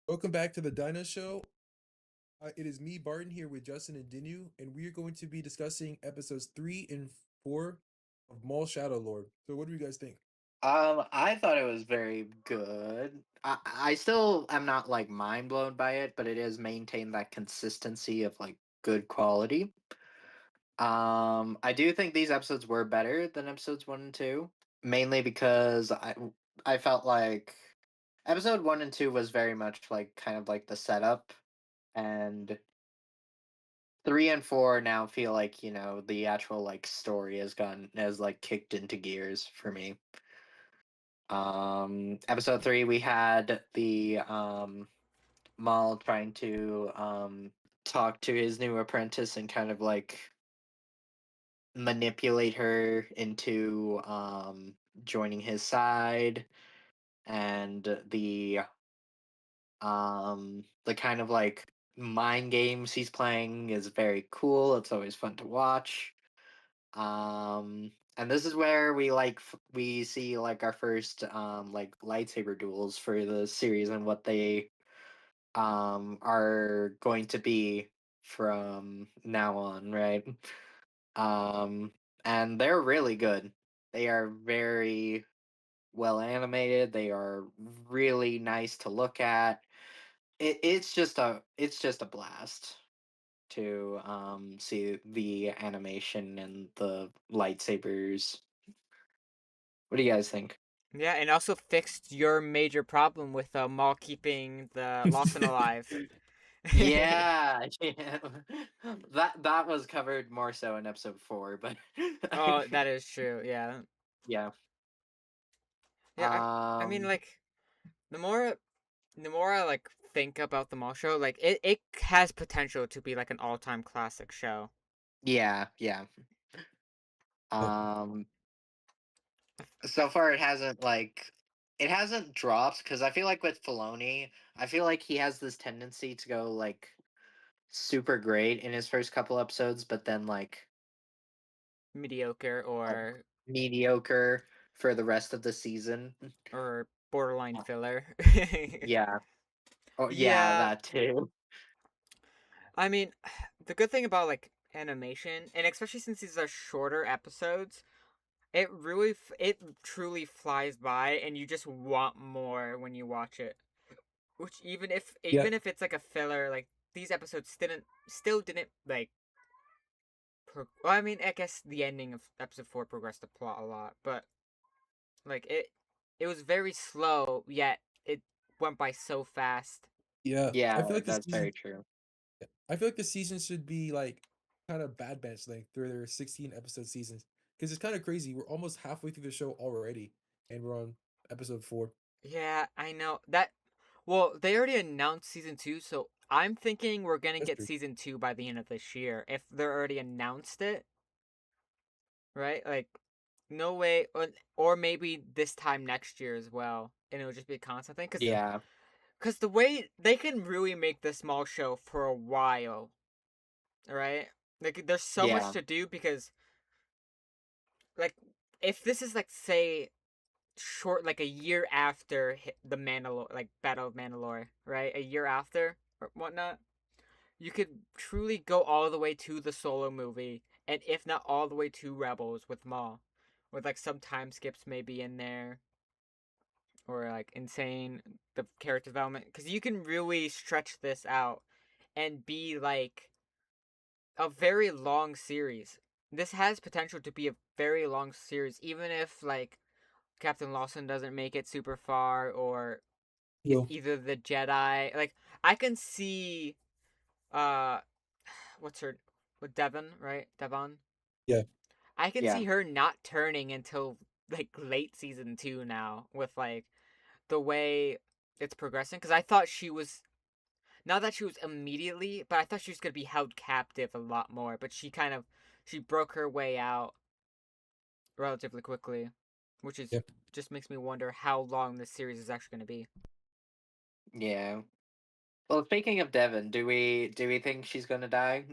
Welcome back to the Dino Show. It is me, Barton, here with Justin and Dinu, and we are going to be discussing episodes 3 and 4 of Maul Shadow Lord. So, what do you guys think? I thought it was very good. I still am not like mind blown by it, but it is maintained that consistency of like good quality. I do think these episodes were better than episodes 1 and 2, mainly because I felt like episode 1 and 2 was very much like kind of like the setup, and 3 and 4 now feel like the actual like story has like kicked into gears for me. Episode 3 we had the Maul trying to talk to his new apprentice and kind of like manipulate her into joining his side, and the kind of like mind games he's playing is very cool. It's always fun to watch. And this is where we see like our first like lightsaber duels for the series and what they are going to be from now on, right? Um and they're really good. They are very well animated. They are really nice to look at. It's just a blast to see the animation and the lightsabers. What do you guys think? Yeah, and also fixed your major problem with Maul keeping the Lawson alive. Yeah, yeah. That was covered more so in episode 4, but Oh, that is true. Yeah, yeah. yeah. I mean, Um, like the more the more I like think about the Maul show, like it has potential to be like an all time classic show. yeah, yeah. Oh, Um, I so far it hasn't dropped because I feel like with Filoni, I feel like he has this tendency to go like super great in his first couple episodes, but then mediocre like mediocre for the rest of the season. or borderline Uh, filler. Yeah. Oh, yeah, Yeah, that too. I mean, the good thing about like animation, and especially since these are shorter episodes, it truly flies by, and you just want more when you watch it. Which yeah, even if it's like a filler, like these episodes didn't like. Well, I mean, I guess the ending of episode 4 progressed the plot a lot, but like it was very slow, yet it went by so fast. yeah. I feel Yeah, like the that's season. very true. I feel like the season should be like kind of Bad Batch length through their 16 episode seasons because it's kind of crazy. We're almost halfway through the show already, and we're on episode 4. Yeah, I know that. Well, they already announced season 2, so I'm thinking we're gonna That's get true. season 2 by the end of this year. If they're already announced it, right? Like, no way, or maybe this time next year as well, and it'll just be a constant thing. Yeah, Cause the way they can really make this small show for a while, right? Like, there's so much yeah, to do because, like, if this is like say short, like a year after the Mandalore, like Battle of Mandalore, right? A year after or whatnot, you could truly go all the way to the Solo movie, and if not all the way to Rebels with Maul, with like some time skips maybe in there, or like insane the character development, because you can really stretch this out and be like a very long series. This has potential to be a very long series, even if like Captain Lawson doesn't make it super far, or if Yo, either the Jedi, like I can see, uh, what's her, with Devon, right? Devon. yeah, I can yeah, see her not turning until like late season 2 now, with like the way it's progressing. Because I thought she was, not that she was immediately, but I thought she was gonna be held captive a lot more. But she broke her way out relatively quickly, which is yeah. just makes me wonder how long this series is actually gonna be. yeah. Well, speaking of Devon, do we think she's gonna die?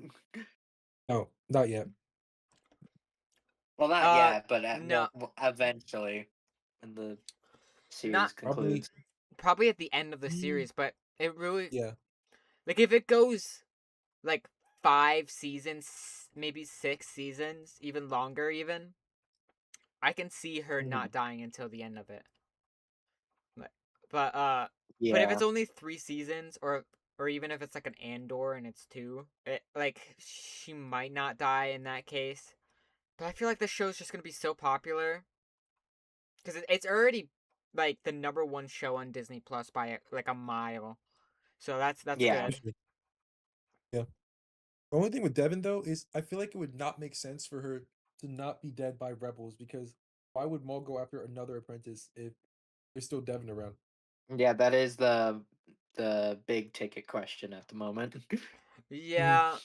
No, not yet. Well, not Uh, yet, but no, eventually, when the not series Probably. concludes. probably at the end of the series, but It really Yeah. like if it goes like 5 seasons, maybe 6 seasons, even longer, even I can see her Mhm. not dying until the end of it. But but uh, but if Yeah. it's only 3 seasons, or even if it's like an Andor and it's two, like she might not die in that case. But I feel like the show's just gonna be so popular because it's already like the #1 show on Disney Plus by like a mile. So that's Yeah. good. Yeah. The only thing with Devin though is I feel like it would not make sense for her to not be dead by rebels because why would Maul go after another apprentice if there's still Devin around? Yeah, that is the big ticket question at the moment. Mhm. Yeah,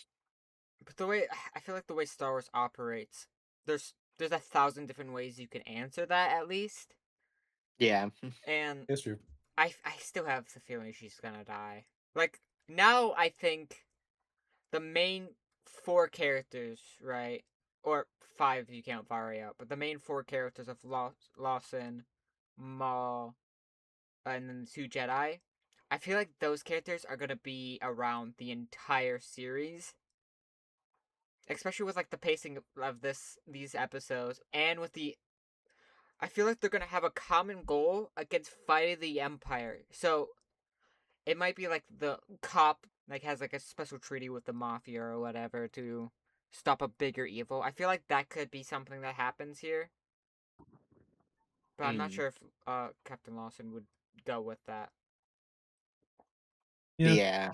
but the way I feel like the way Star Wars operates, there's 1,000 different ways you can answer that at least, Yeah. and That's true. I still have the feeling she's gonna die. Like now, I think the main four characters, right, or five if you count Varia, but the main four characters of Lawson, Maul, and then the two Jedi. I feel like those characters are gonna be around the entire series, especially with like the pacing of these episodes, and with the I feel like they're gonna have a common goal against fighting the Empire. So it might be like the cop like has like a special treaty with the mafia or whatever to stop a bigger evil. I feel like that could be something that happens here, but I'm not Mm. sure if Captain Lawson would go with that. Yeah. Yeah.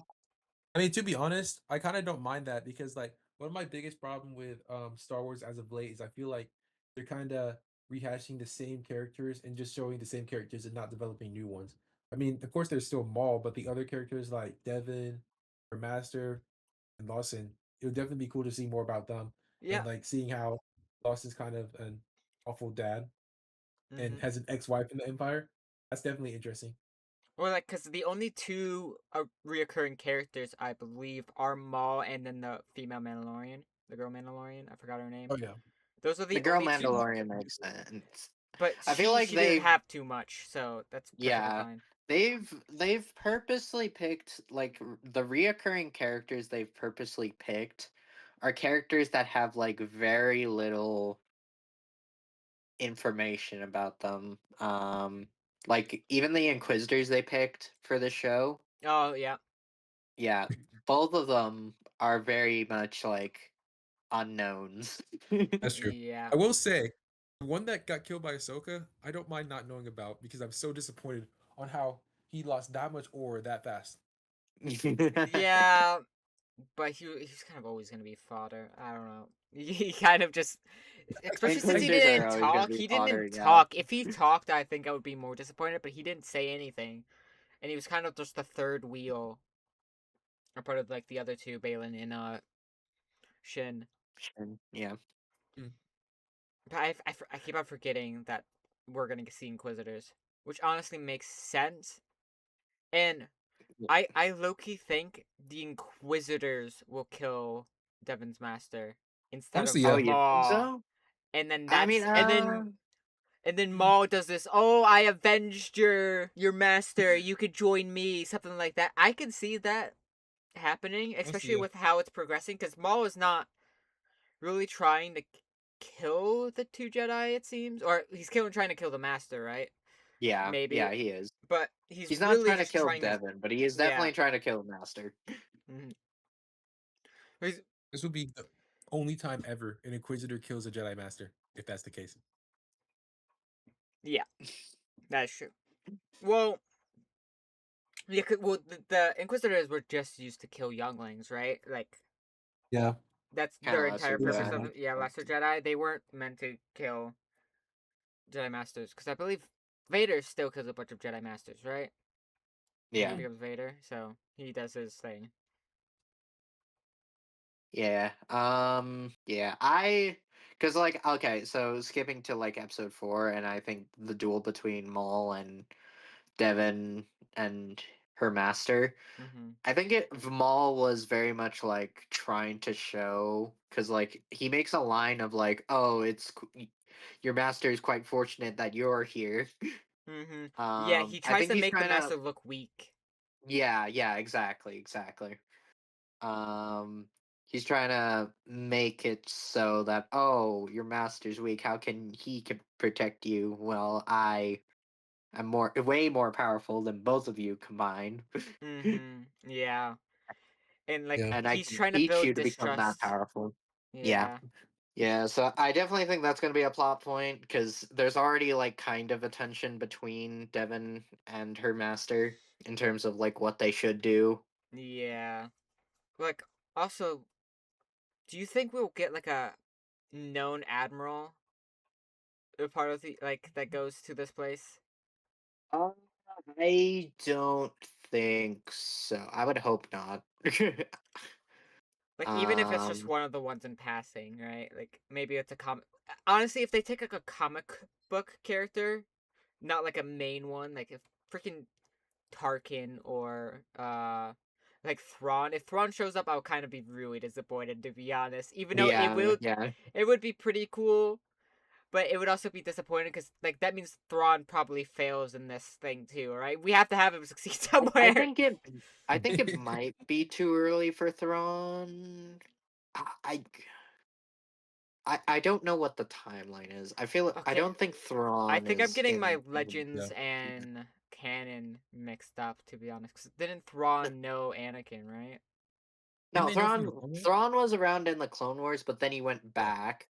I mean, to be honest, I kind of don't mind that because like one of my biggest problem with Star Wars as of late is I feel like they're kind of rehashing the same characters and just showing the same characters and not developing new ones. I mean, of course, there's still Maul, but the other characters like Devin, or Master, and Lawson, it would definitely be cool to see more about them Yeah. and like seeing how Lawson's kind of an awful dad and Mm-hmm. has an ex-wife in the Empire. That's definitely interesting. Or like, cause the only two reoccurring characters I believe are Maul and then the female Mandalorian, the girl Mandalorian. I forgot her name. Oh yeah, Those are The the girl only two. Mandalorian makes sense. But I feel like she didn't they've have too much, so that's perfectly yeah, fine. they've purposely picked like the reoccurring characters they've purposely picked are characters that have like very little information about them. Like even the Inquisitors they picked for the show, Oh yeah. yeah, both of them are very much like unknowns. that's true. Yeah. I will say, the one that got killed by Ahsoka, I don't mind not knowing about because I'm so disappointed on how he lost that much ore that fast. Yeah, but he's kind of always gonna be fodder. I don't know. He kind of just, especially since I Inquisitors are always gonna be He fodder, didn't yeah. talk. If he talked, I think I would be more disappointed. But he didn't say anything, and he was kind of just the third wheel, or part of like the other two, Balin and Shin. Yeah. Mm. But I keep on forgetting that we're gonna see Inquisitors, which honestly makes sense. And I low key think the Inquisitors will kill Devon's master instead Honestly, of Oh, yeah. you think Maul. so? And then I mean, that's and then Maul does this, "Oh, I avenged your master. You could join me." Something like that. I can see that happening, Honestly, especially yeah. with how it's progressing cuz Maul is not really trying to kill the two Jedi, it seems, or he's trying to kill the master, right? yeah, Maybe, yeah, he is. but he's He's not really trying to just kill trying to, Devin, but he is yeah. definitely trying to kill Master. Mhm. He's, This would be the only time ever an Inquisitor kills a Jedi Master, if that's the case. yeah, that's true. Well, yeah, well, the Inquisitors were just used to kill younglings, right? Like Yeah. that's Kind of their lesser entire Innocent purpose of Jedi. ones. it. Yeah, Lesser Jedi. They weren't meant to kill Jedi Masters because I believe Vader still kills a bunch of Jedi Masters, right? When he Yeah, Mm. becomes Vader, so he does his thing. yeah. Yeah. Cause like, okay, so skipping to like episode 4, and I think the duel between Maul and Devin and her master. Mm-hmm. I think Maul was very much like trying to show, cause like he makes a line of like, "Oh, your master is quite fortunate that you're here." Mm-hmm. Yeah, he I tries think to he's make the trying to Master look weak. Yeah, exactly. Um, he's trying to make it so that, oh, your master's weak. How can he protect you? Well, I'm way more powerful than both of you combined, Yeah. And like Yeah. and I he's can trying to teach build you to become that distrust. powerful. Yeah, Yeah. yeah. So I definitely think that's going to be a plot point because there's already like kind of a tension between Devon and her master in terms of like what they should do. Yeah. Like also, do you think we'll get like a known admiral, a part of the like that goes to this place? Uh, I don't think so. I would hope not. Like even if it's just um, one of the ones in passing, right? Like maybe it's a comic. Honestly, if they take like a comic book character, not like a main one, like if freaking Tarkin or like Thrawn. If Thrawn shows up, I'll kind of be really disappointed, to be honest. Even though yeah. it would be pretty cool, but it would also be disappointing because like that means Thrawn probably fails in this thing too, right? We have to have him succeed I somewhere. think it. I think it might be too early for Thrawn. I, I I don't know what the timeline is. I Okay, don't think I Thrawn think I'm is getting my in. Legends Yeah. and canon mixed up, to be honest. Because didn't Thrawn know Anakin, right? Didn't No, they know from the Clone Wars? Thrawn was around in the Clone Wars, but then he went Yeah. back.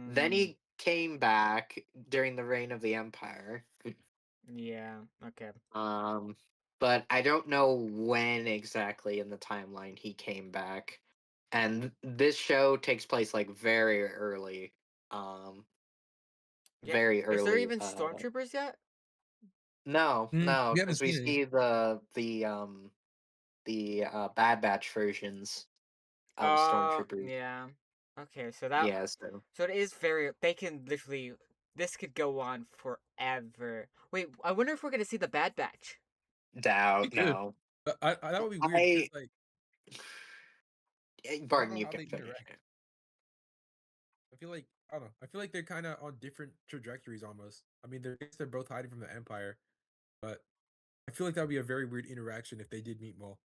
Then Mm, he came back during the reign of the Empire. yeah. Okay. Um, but I don't know when exactly in the timeline he came back. And this show takes place like very early. Um, Yeah. very Is there early. even stormtroopers yet? No, We haven't because we seen any. see the Bad Batch versions of stormtroopers. Yeah. Okay, Yeah, so so it is very. They can literally. This could go on forever. Wait, I wonder if we're gonna see the Bad Batch. It doubt could. no. But that would be weird because I like I don't Barton, know you how can they finish. interact. I feel like I don't know. I feel like they're kind of on different trajectories almost. I mean, they're both hiding from the Empire, but I feel like that would be a very weird interaction if they did meet Maul.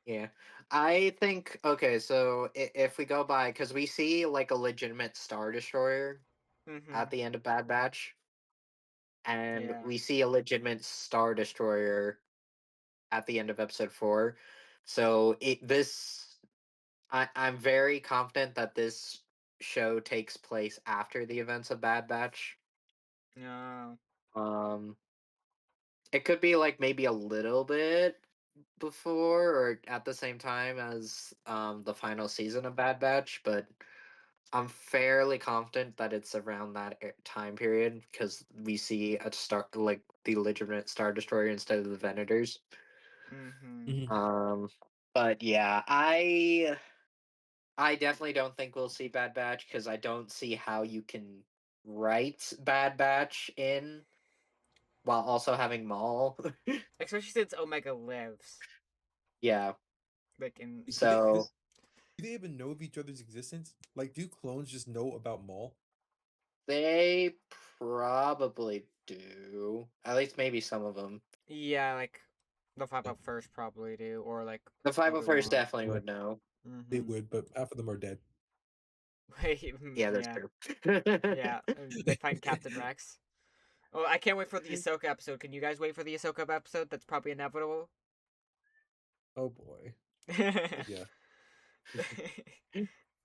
Yeah, I think okay. So if we go by, because we see like a legitimate Star Destroyer Mm-hmm. at the end of Bad Batch, and Yeah. we see a legitimate Star Destroyer at the end of Episode 4. So I'm very confident that this show takes place after the events of Bad Batch. No. Um, it could be like maybe a little bit before or at the same time as the final season of Bad Batch, but I'm fairly confident that it's around that time period because we see a star like the legitimate Star Destroyer instead of the Venators. Mm-hmm. Hmm. Um, but yeah, I definitely don't think we'll see Bad Batch because I don't see how you can write Bad Batch in while also having Maul. Especially since Omega lives, Yeah, like in. so Do they even know of each other's existence? Like, do clones just know about Maul? they probably do. At least maybe some of them. Yeah, like the Yeah, 501st probably do, or like The Obi 501st Wan. definitely yeah, would know. they Mm-hmm. would, but half of them are dead. Wait, Yeah, that's yeah, true. yeah. They find Captain Rex. Oh, I can't wait for the Ahsoka episode. Can you guys wait for the Ahsoka episode? That's probably inevitable. Oh boy. Yeah.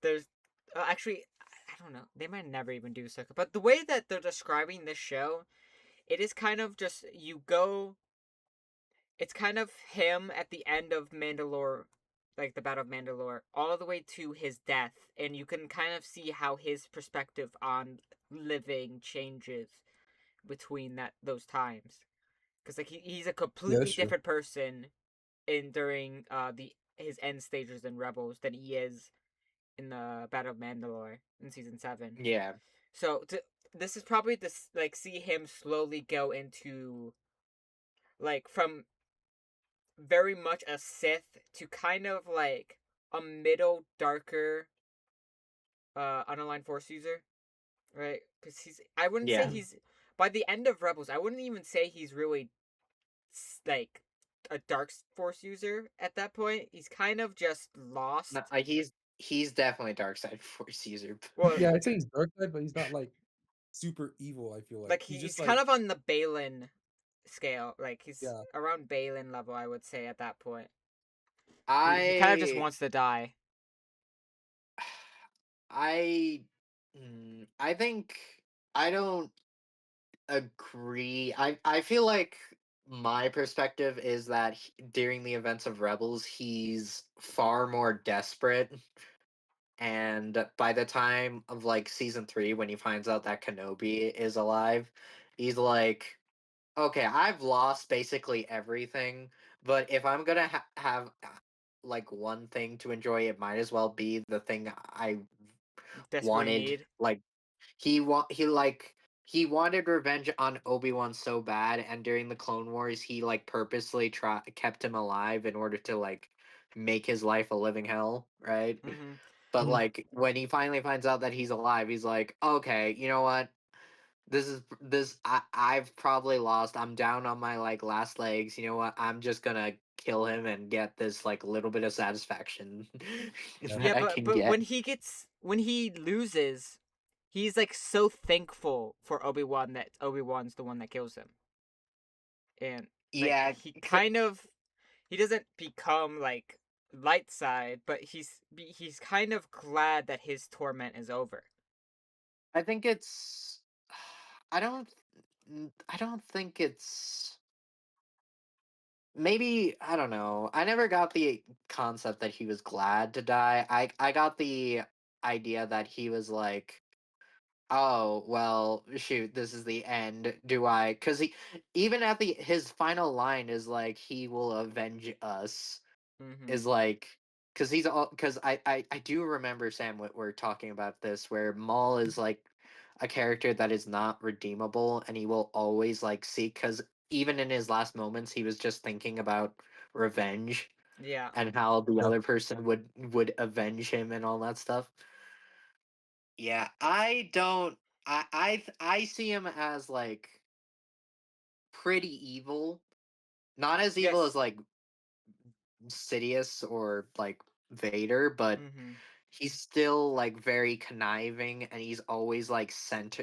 There's actually, I don't know. They might never even do Ahsoka, but the way that they're describing this show, it is kind of just you go. It's kind of him at the end of Mandalore, like the Battle of Mandalore, all the way to his death, and you can kind of see how his perspective on living changes between those times. Because like he's a Yeah, that's completely true. different person in during the his end stages in Rebels than he is in the Battle of Mandalore in season 7. Yeah, So this is probably this like see him slowly go into like from very much a Sith to kind of like a middle darker unaligned Force user, right? Because I wouldn't say yeah. Mhm. he's by the end of Rebels. I wouldn't even say he's really like a dark force user at that point. He's kind of just lost. No, he's definitely dark side force user. Well, Yeah, I'd say he's dark side, but he's not like super evil. I feel like like he's he's just kind like of on the Balin scale. Like he's yeah. around Balin level, I would say at that point. He kind of just I wants to die. I I think I don't agree. I feel like my perspective is that during the events of Rebels, he's far more desperate. And by the time of like season 3, when he finds out that Kenobi is alive, he's like, okay, I've lost basically everything, but if I'm gonna have like one thing to enjoy, it might as well be the thing I Desperately wanted. need. Like he wanted revenge on Obi-Wan so bad, and during the Clone Wars, he like purposely kept him alive in order to like make his life a living hell, right? Mm-hmm. But Mhm. like when he finally finds out that he's alive, he's like, okay, you know what? I've probably lost. I'm down on my like last legs. You know what? I'm just gonna kill him and get this like little bit of satisfaction Yeah. that Yeah, I but can get. when he loses, he's like so thankful for Obi-Wan that Obi-Wan's the one that kills him. And like Yeah, he kind of he doesn't become like light side, but he's kind of glad that his torment is over. I think it's. I don't. I don't think it's. Maybe I don't know. I never got the concept that he was glad to die. I got the idea that he was like, oh well, shoot, this is the end. Do I? Because he even at the his final line is like, he will avenge us. Mm-hmm. Is like, because he's all because I do remember Sam we're talking about this where Maul is like a character that is not redeemable, and he will always like seek, because even in his last moments he was just thinking about revenge Yeah. and how the Yeah. other person would avenge him and all that stuff. Yeah, I don't. I see him as like pretty evil, not as evil as Yes. like Sidious or like Vader, but Mm-hmm. he's still like very conniving, and he's always like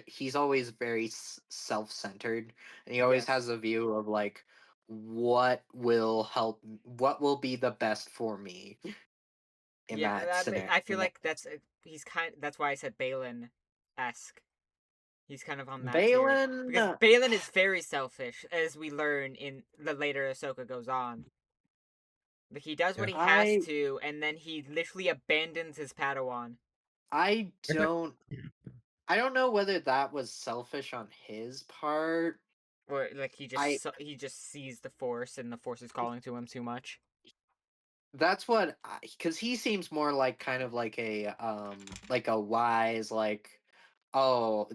he's always very self-centered, and he always has Yes. a view of like what will be the best for me in Yeah, that scenario. I feel like he's kind. That's why I said Balin esque. He's kind of on that tier Balin, because Balin is very selfish, as we learn in the later Ahsoka goes on. Like he does what Yeah. he has I to, and then he literally abandons his Padawan, I I kind don't I don't know whether that was selfish on his part. or like I he just sees the Force, and the Force is calling to him too much. That's what, because he seems more like kind of like a wise, like, oh,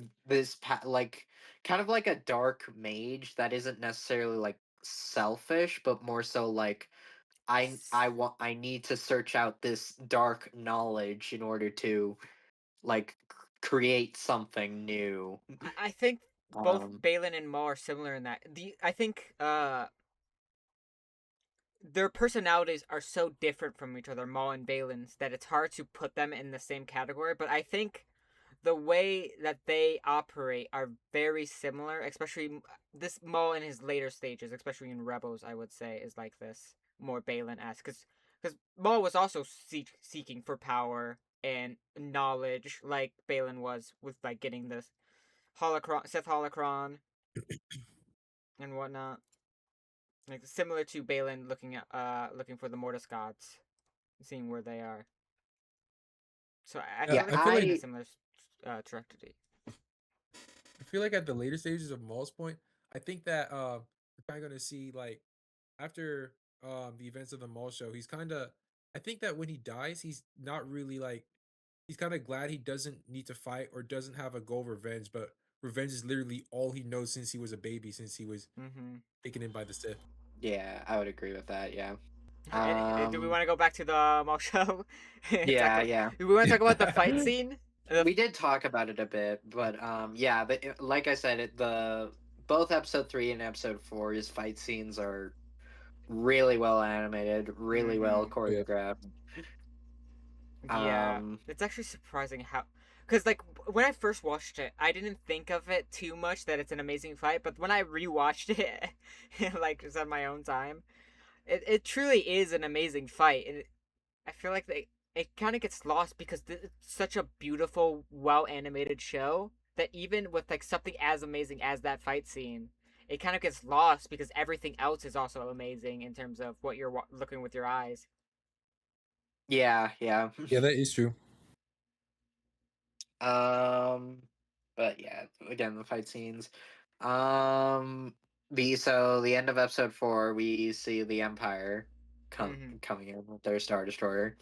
like kind of like a dark mage that isn't necessarily like selfish, but more so like, I need to search out this dark knowledge in order to like create something new. I think both um Balin and Maul are similar in that. I think their personalities are so different from each other, Maul and Balin's, that it's hard to put them in the same category. But I think the way that they operate are very similar, especially this Maul in his later stages, especially in Rebels, I would say, is like this, more Balin-esque. Because Maul was also seeking for power and knowledge, like Balin was with like getting this Sith holocron and whatnot. Like similar to Balin looking for the Mortis gods, seeing where they are. So I yeah, feel yeah, like I they're feel taking like a similar trajectory. I feel like at the later stages of Maul's point, I think that we're kind of gonna see like after the events of the Maul show, he's kind of I think that when he dies, he's not really like he's kind of glad he doesn't need to fight or doesn't have a goal of revenge, but revenge is literally all he knows since he was a baby, since he was Mm-hmm. taken in by the Sith. yeah, I would agree with that. Yeah. Do we um want to go back to the Maul show? yeah, yeah. Do we want to talk about the fight scene? We did talk about it a bit, but yeah, like I said, the both episode 3 and episode 4's fight scenes are really well animated, really well Mhm. choreographed. Yeah, Um, it's actually surprising how, because like when I first watched it, I didn't think of it too much that it's an amazing fight. But when I rewatched it, like just on my own time, it truly is an amazing fight. And I feel like it kind of gets lost because it's such a beautiful, well animated show that even with like something as amazing as that fight scene, it kind of gets lost because everything else is also amazing in terms of what you're looking with your eyes. yeah, yeah. Yeah, that is true. Um, but yeah, again, the fight scenes. Um, the end of episode 4, we see the Empire Hmm. coming in with their Star Destroyer.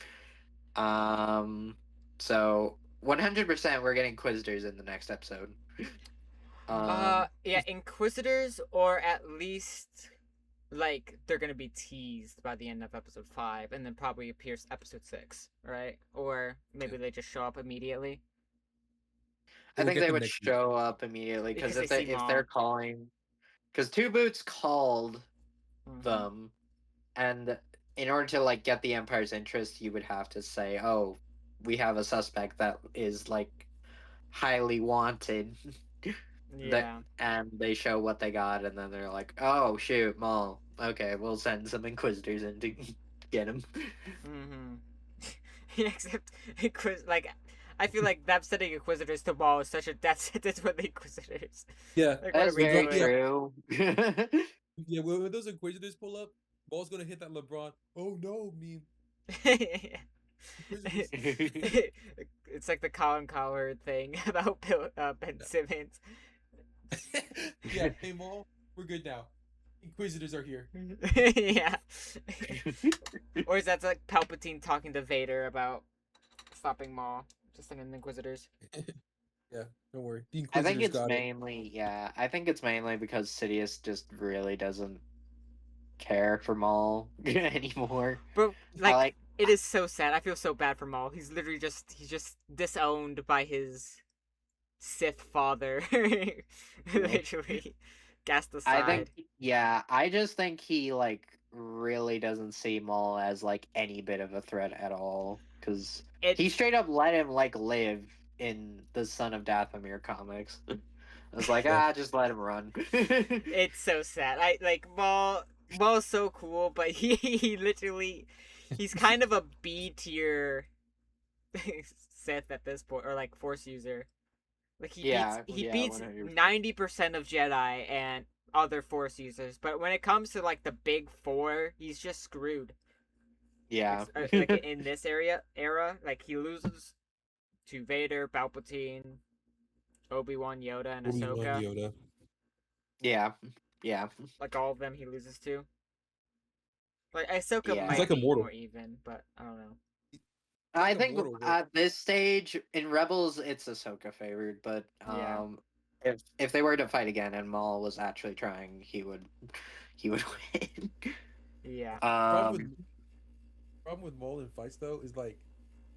Um, so 100% we're getting Inquisitors in the next episode. Yeah, Inquisitors, or at least like they're gonna be teased by the end of episode 5, and then probably appears episode 6, right? Or Yeah. maybe they just show up immediately I We'll think get they them would next week. show up immediately because because they see if they're Maul. calling, because Two Boots called Hmm. them, and in order to like get the Empire's interest, you would have to say, "Oh, we have a suspect that is like highly wanted." that Yeah. and they show what they got, and then they're like, "Oh shoot, Maul. Okay, we'll send some Inquisitors in to get him." Hmm. Yeah, except like I feel like them sending Inquisitors to Maul is such a death sentence for the Inquisitors. Yeah, Like, what are That's we very LeBron. Yeah, doing? true. yeah. When those Inquisitors pull up, ball's gonna hit that LeBron. Oh no, me Inquisitors. It's like the Colin Cowherd thing about Ben Simmons. Yeah. Hey, Maul, we're good now. Inquisitors are here. Yeah. Or is that like Palpatine talking to Vader about stopping Maul? Just like in Inquisitors. Yeah, don't worry. The I think Inquisitors it's got it. mainly, yeah, I think it's mainly because Sidious just really doesn't care for Maul anymore. But I like like, it is so sad. I feel so bad for Maul. He's just disowned by his Sith father. yeah. Literally cast I think, aside. yeah, I just think he like really doesn't see Maul as like any bit of a threat at all because he It's straight up let him like live in the Son of Dathomir comics. I was like, Yeah. just let him run. it's so sad. I like Maul's so cool, but he literally he's kind of a B tier Sith at this point, or like Force user. Like Yeah, he yeah, beats 100%. 90% of Jedi and other Force users, but when it comes to like the big four, he's just screwed. Yeah. Like in this era, like he loses to Vader, Palpatine, Obi-Wan, Yoda, and Obi-Wan Ahsoka. Yoda. Yeah. Yeah. Like all of them, he loses to. Like Ahsoka He's Yeah. might like be immortal. more even, but I don't know. He's I like think immortal. Where, at this stage in Rebels, it's Ahsoka favored, but Yeah. if they were to fight again and Maul was actually trying, he would win. Yeah. problem um, with problem with Maul in fights though is like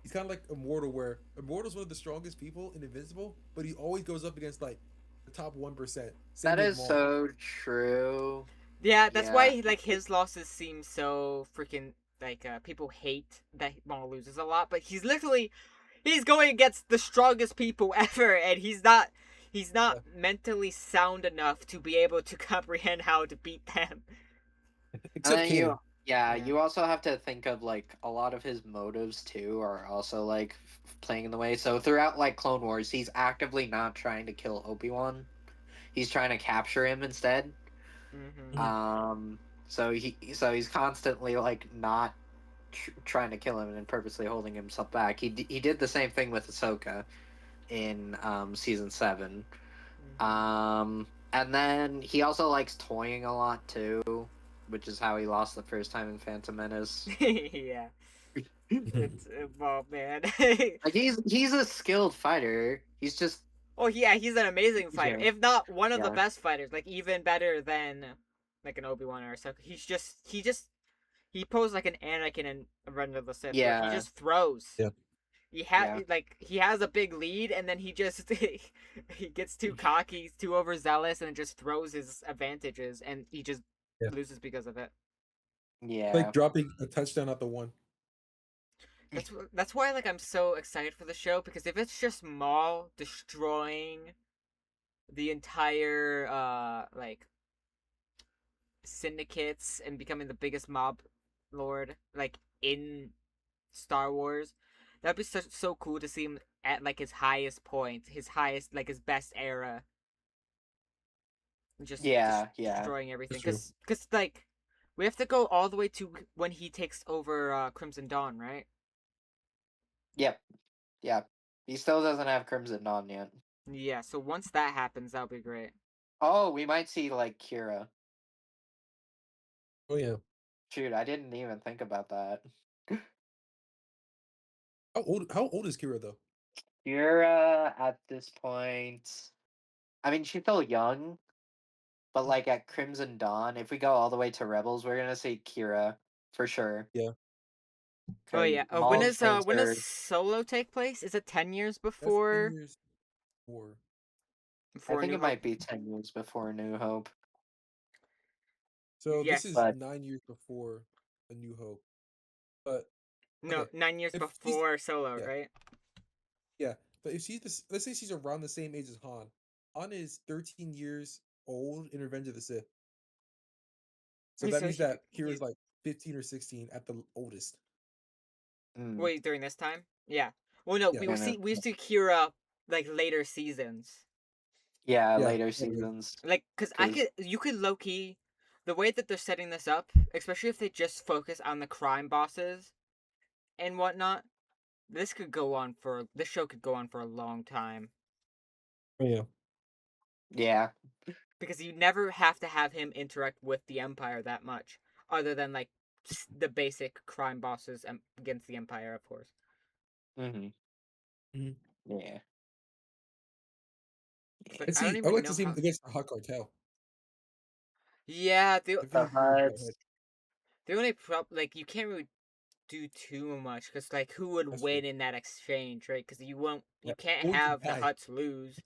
he's kind of like Immortal, where Immortal's one of the strongest people in Invincible, but he always goes up against like the top 1%. Same that with is Maul. so true. Yeah, that's Yeah, why like his losses seem so freaking like people hate that Maul loses a lot, but he's going against the strongest people ever, and he's not Yeah. mentally sound enough to be able to comprehend how to beat them. and Except then Kanan. yeah, Yeah. you also have to think of like a lot of his motives too are also like playing in the way. So throughout like Clone Wars, he's actively not trying to kill Obi-Wan. He's trying to capture him instead. Mhm. Mhm. So he's constantly like not trying to kill him and purposely holding himself back. He did the same thing with Ahsoka in season 7. Mhm. And then he also likes toying a lot too, which is how he lost the first time in Phantom Menace. Yeah. It's well, man. Like he's a skilled fighter. He's just Oh yeah, he's an amazing fighter. yeah If not one of the yeah best fighters, like even better than like an Obi-Wan or Ahsoka. He posed like an Anakin in Revenge of the Sith, where he yeah just throws. Yeah. yeah. He has a big lead, and then he just he gets too cocky, he's too overzealous, and just throws his advantages, and he just Yeah. loses because of it. Yeah. Like dropping a touchdown at the one. That's why like I'm so excited for the show, because if it's just Maul destroying the entire like syndicates and becoming the biggest mob lord like in Star Wars, that'd be so cool to see him at like his highest point, his highest like his best era, just Yeah. destroying everything. That's true. Cause like we have to go all the way to when he takes over Crimson Dawn, right? Yep. Yeah. He still doesn't have Crimson Dawn yet. Yeah. So once that happens, that'll be great. Oh, we might see like Kira. Oh yeah. Shoot, I didn't even think about that. How old is Kira though? Kira at this point, I mean, she's still young, but like at Crimson Dawn, if we go all the way to Rebels, we're gonna see Kira for sure. Yeah. Oh Because yeah. Maul trains When does her. Solo take place? Is it 10 years That's 10 before years before. I before think New it Hope? might be 10 years before New Hope. So this is Yes. But 9 years before A New Hope. But No, okay, 9 years if she's before Solo, yeah, right? yeah. But if she's this, let's say she's around the same age as Han. Han is 13 years old in Revenge of the Sith. So that So means that he's Kira's like 15 or 16 at the oldest. mm, wait during this time. Yeah. Well, no, Yeah. we see Kira like later seasons. yeah, Yeah. later Yeah. seasons. Like, cause Because you could low key, the way that they're setting this up, especially if they just focus on the crime bosses and whatnot. This show could go on for a long time, Oh, yeah. yeah, because you never have to have him interact with the Empire that much, other than like the basic crime bosses against the Empire, of course. hmm Mhm. yeah, It's yeah. like I don't I'd even like to know see him how. against the Hot Cartel. Yeah, I feel The like he would go Huts. ahead. the only like you can't really do too much, because like who would That's true. win in that exchange, right? Because Yeah. you can't Who would you have the die? Huts lose,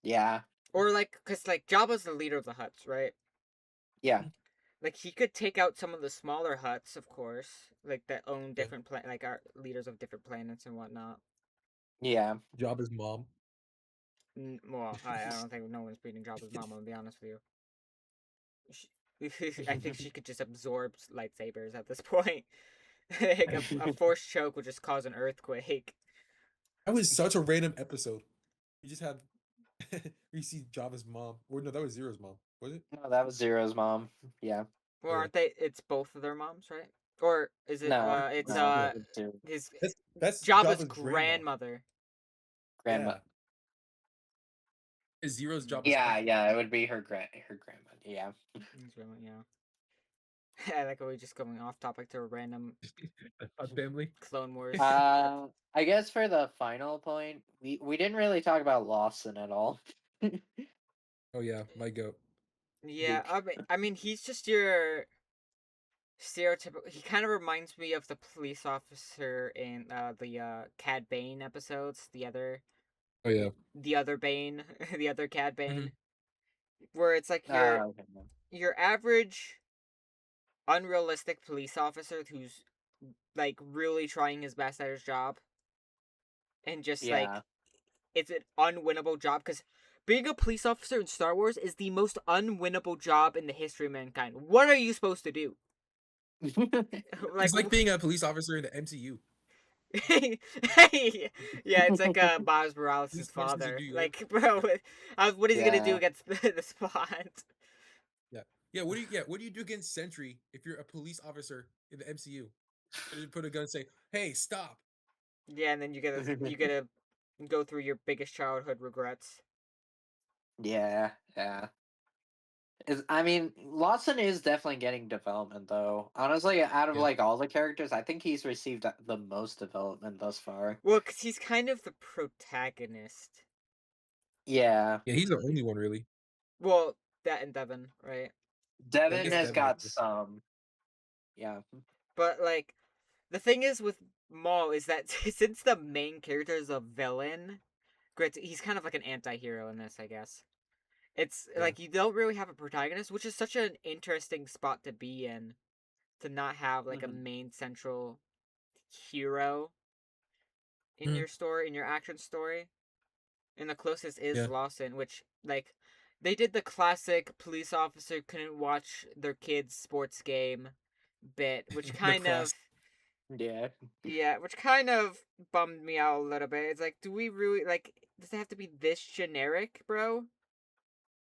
Yeah, or like because like Jabba's the leader of the Huts, right? yeah, Like he could take out some of the smaller Huts, of course, like that own Yeah. different like are leaders of different planets and whatnot. yeah. Jabba's mom. Well, I don't think no one's beating Jabba's mom. I'll be honest with you. She, I think she could just absorb lightsabers at this point. Like a force choke would just cause an earthquake. That was such a random episode. You just had you see Jabba's mom. Or no, that was Zero's mom. Was it? No, that was Zero's mom. Yeah. Well, Oh yeah. aren't they? It's both of their moms, right? Or is it? No, It's no, Yeah. it's Zero. his That's Jabba's Jabba's grandma. grandmother. Grandma. Yeah. Is Zero's Jabba's Yeah, uncle. yeah, it would be her grandma. Yeah. Yeah. I like how we're just going off topic to a random A family. Clone Wars. I guess for the final point, we didn't really talk about Lawson at all. Oh yeah, my goat. Yeah, Luke. I mean, he's just your stereotypical. He kind of reminds me of the police officer in the Cad Bane episodes. Oh yeah. The other Bane, the other Cad Mhm. Bane, where it's like Okay. your average unrealistic police officer who's like really trying his best at his job, and just Yeah. like it's an unwinnable job, because being a police officer in Star Wars is the most unwinnable job in the history of mankind. What are you supposed to do? Like, It's like being a police officer in the MCU. yeah, it's like Miles Morales' Police punishments you father. do, right? Like, bro, what is he gonna do Yeah. against the Spot? Yeah. What do you do against Sentry if you're a police officer in the MCU? You just put a gun and say, "Hey, stop." Yeah, and then you gotta go through your biggest childhood regrets. Yeah, yeah. I mean, Lawson is definitely getting development though. Honestly, out of Yeah. like all the characters, I think he's received the most development thus far. Well, because he's kind of the protagonist. Yeah. Yeah, he's the only one really. Well, that and Devin, right? Yeah, I Devin guess has Devin. got some. Yeah. But like, the thing is with Maul is that since the main character is a villain, he's kind of like an anti-hero in this, I guess. It's Yeah. like you don't really have a protagonist, which is such an interesting spot to be in. to not have like a Mhm. main central hero in Mhm. your story, in your action story. And the closest is Yeah. Lawson, which like they did the classic police officer couldn't watch their kid's sports game bit, which kind of Lacrosse. Yeah. yeah, which kind of bummed me out a little bit. It's like, do we really like? Does it have to be this generic, bro?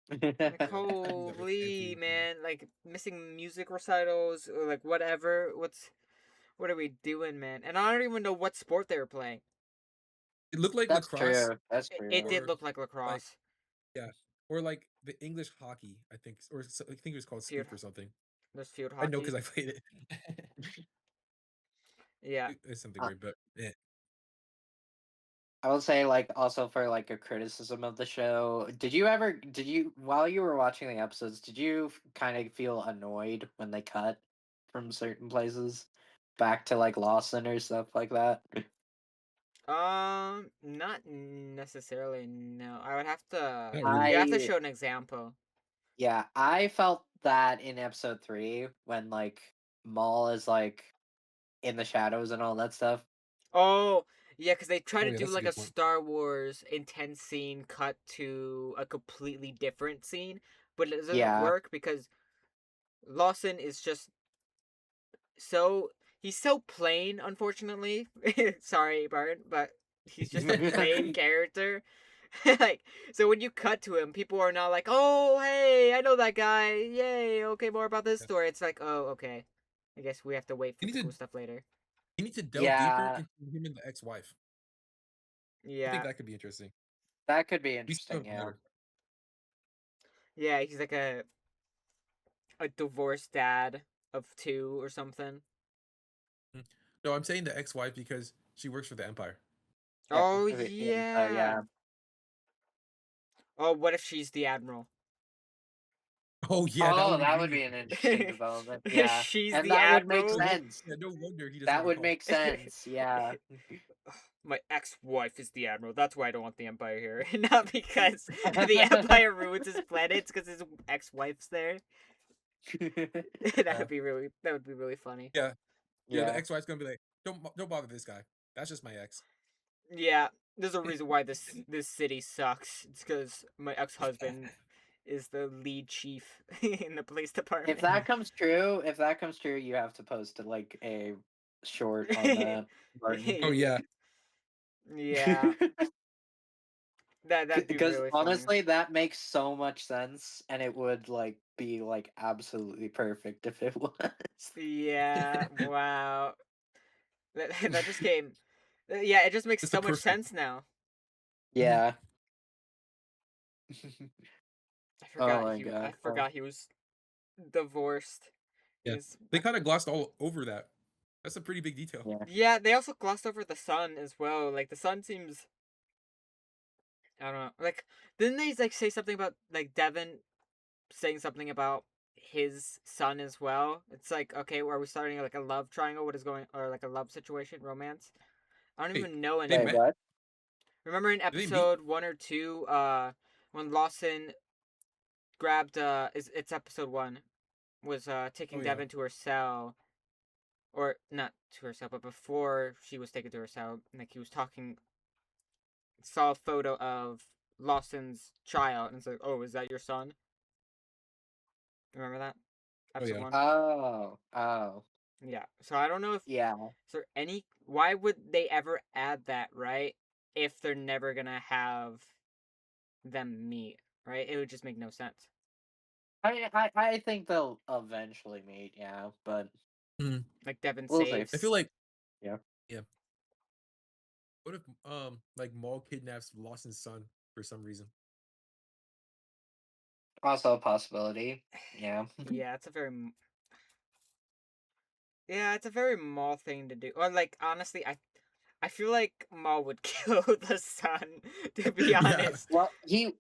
Like, Yeah, I never can holy see that. man, like missing music recitals or like whatever. What are we doing, man? And I don't even know what sport they were playing. It looked like That's lacrosse true. That's It true. did or look like like lacrosse. yeah, or like the English hockey, I think, or I think it was called Field, scoop or something. there's field I know because hockey. I played it. Yeah. It's something Uh, weird, but yeah. I will say, like, also for like a criticism of the show, did you while you were watching the episodes, did you kind of feel annoyed when they cut from certain places back to like Lawson or stuff like that? Not necessarily. No, I would have to. Not really. You have to I show an example. Yeah, I felt that in episode 3 when like Maul is like in the shadows and all that stuff. Oh, yeah, because they try Oh to yeah, do that's a like a good point. Star Wars intense scene cut to a completely different scene, but it doesn't Yeah. work because Lawson is just so he's so plain, unfortunately. Sorry, Barton, but he's just a plain character. Like, so when you cut to him, people are not like, "Oh, hey, I know that guy. Yay, okay, more about this Yeah. story." It's like, "Oh, okay. I guess we have to wait for You the need to cool stuff later." delve deeper Yeah, into him and the ex-wife. I think Yeah. that could be interesting. that could be We still interesting, haven't met yeah. her. Yeah, he's like a divorced dad of two or something. Mm. No, I'm saying the ex-wife because she works for the Empire. Oh Yeah. yeah. Oh, what if she's the admiral? Oh yeah, that Oh, would be that would really be an interesting. interesting development. Yeah. She's And the that would make admiral. sense. Yeah, no wonder he doesn't That want to would call. make sense. Yeah. My ex-wife is the admiral. That's why I don't want the Empire here, not because the Empire ruins his planets because his ex-wife's there. Yeah, That would be really funny. yeah, yeah. The Yeah. ex-wife's gonna be like, don't bother this guy. That's just my ex. Yeah, there's a reason why this city sucks. It's because my ex-husband is the lead chief in the police If department. that comes true, you have to post like a short on that, Martin. Oh yeah, Yeah, that'd be Because really funny. honestly, that makes so much sense, and it would like be like absolutely perfect if it was. Yeah, wow. That just came. Yeah, it just makes it's a so much perfect. sense now. Mhm. Yeah. Oh my I god. Oh. forgot he was divorced. Yeah, Is they kind of glossed all over that. That's a pretty big detail. Yeah. yeah. They also glossed over the son as well. Like the son seems. I don't know. Like didn't they like say something about like Devin saying something about his son as well? It's like okay, are we starting like a love triangle? What is going or like a love situation, romance? I don't Wait, even know they Wait, anymore. met? what? Remember in Did they meet? episode 1 or 2, when Lawson grabbed it's episode 1 was Oh taking yeah. Devin to her cell, or not to her cell, but before she was taken to her cell, like he was talking, saw a photo of Lawson's child, and it's like, oh, is that your son? Remember that Oh episode yeah. 1? Oh. Yeah. So I don't know if Yeah. is there any. Why would they ever add that, right? If they're never gonna have them meet, right? It would just make no sense. I think they'll eventually meet, yeah, but Mhm. Like Devin we'll see. I feel saves. like Yeah. yeah. What if like Maul kidnaps Lawson's son for some reason? Also a possibility. Yeah. Yeah, it's a very Maul thing to do. Or like honestly, I feel like Maul would kill the son. To be Yeah. honest. Well, he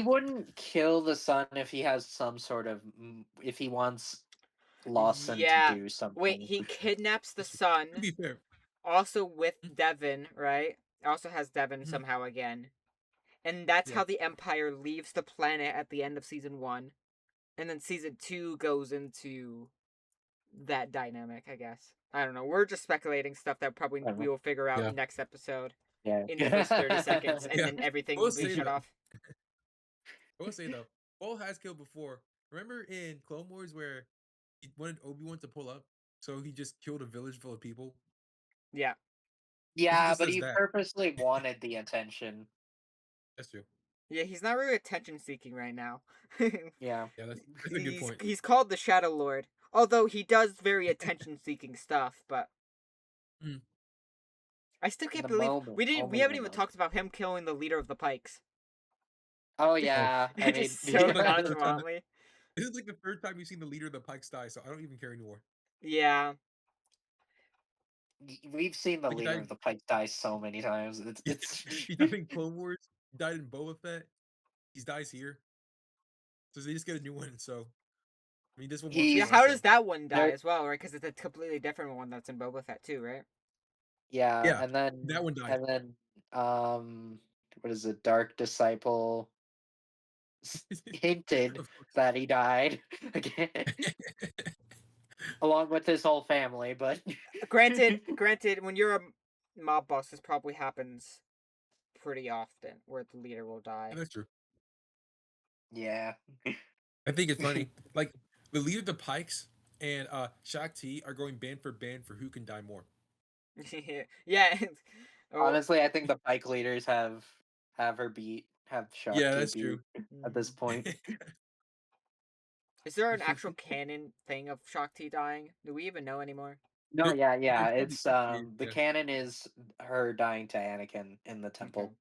wouldn't kill the son if he has some sort of if he wants Lawson to Yeah. do Wait, something. he kidnaps the To son, be fair. also with Devin, right? Also has Devin Mhm. somehow again. And that's Yeah. how the Empire leaves the planet at the end of season 1. And then season 2 goes into that dynamic, I guess. I don't know. We're just speculating stuff that probably I don't we know. will figure out Yeah. next episode Yeah. in the first 30 seconds, and Yeah. then everything I will will be say shut though. off. I will say though, Maul has killed before. Remember in Clone Wars where he wanted Obi-Wan to pull up, so he just killed a village full of people. Yeah. If he Yeah, just but does he that, purposely wanted the attention. that's true. Yeah, he's not really attention seeking right now. Yeah. Yeah, that's a good point. He's called the Shadow Lord. Although he does very attention seeking stuff, but Mm. I still In can't the believe moment, we only haven't the even moment. talked about him killing the leader of the Pikes. Oh Oh, yeah, I Just mean, this is so like the third time. nonchalantly. This is like the third time you've seen the leader of the Pikes die, so I don't even care anymore. Yeah. we've seen the Like he leader died. of the Pike die so many times. It's He died in Clone Wars. He died in Boba Fett. He dies here, so they just get a new one. So I mean, this one works for Yeah, he's one. how So does that one die there. as well, right? Because it's a completely different one that's in Boba Fett too, right? Yeah, yeah, that one died. and then what is it? Dark Disciple hinted Of course. that he died again, along with his whole family. But Granted, when you're a mob boss, this probably happens pretty often, where the leader will die. That's true. yeah, I think it's funny. Like the leader of the Pikes and Shakti are going band for who can die more. Yeah. Oh, honestly, I think the Pike leaders have her beat, have Yeah, Shakti that's beat true. at this point. is there an actual canon thing of Shakti dying? Do we even know anymore? No, There, yeah. there probably It's should be. the Yeah, canon is her dying to Anakin in the Okay. temple.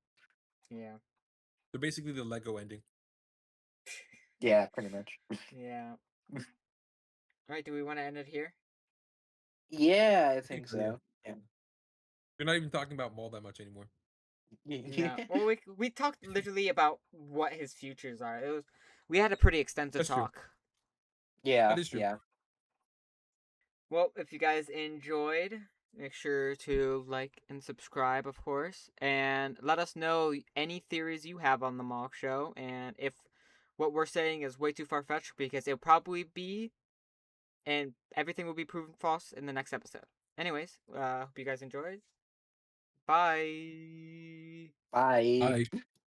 Yeah. they're basically the Lego ending. Yeah, pretty much. Yeah. All right. Do we want to end it here? Yeah, I I think think so. Yeah, so. Yeah. we're not even talking about Maul that much anymore. Yeah. Well, we talked literally about what his futures are. We had a pretty extensive That's true. talk. Yeah, That is true. yeah. Well, if you guys enjoyed, make sure to like and subscribe, of course, and let us know any theories you have on the Maul show, and if what we're saying is way too far fetched, because it'll probably be, and everything will be proven false in the next episode. Anyways, hope you guys enjoyed. Bye. Bye. I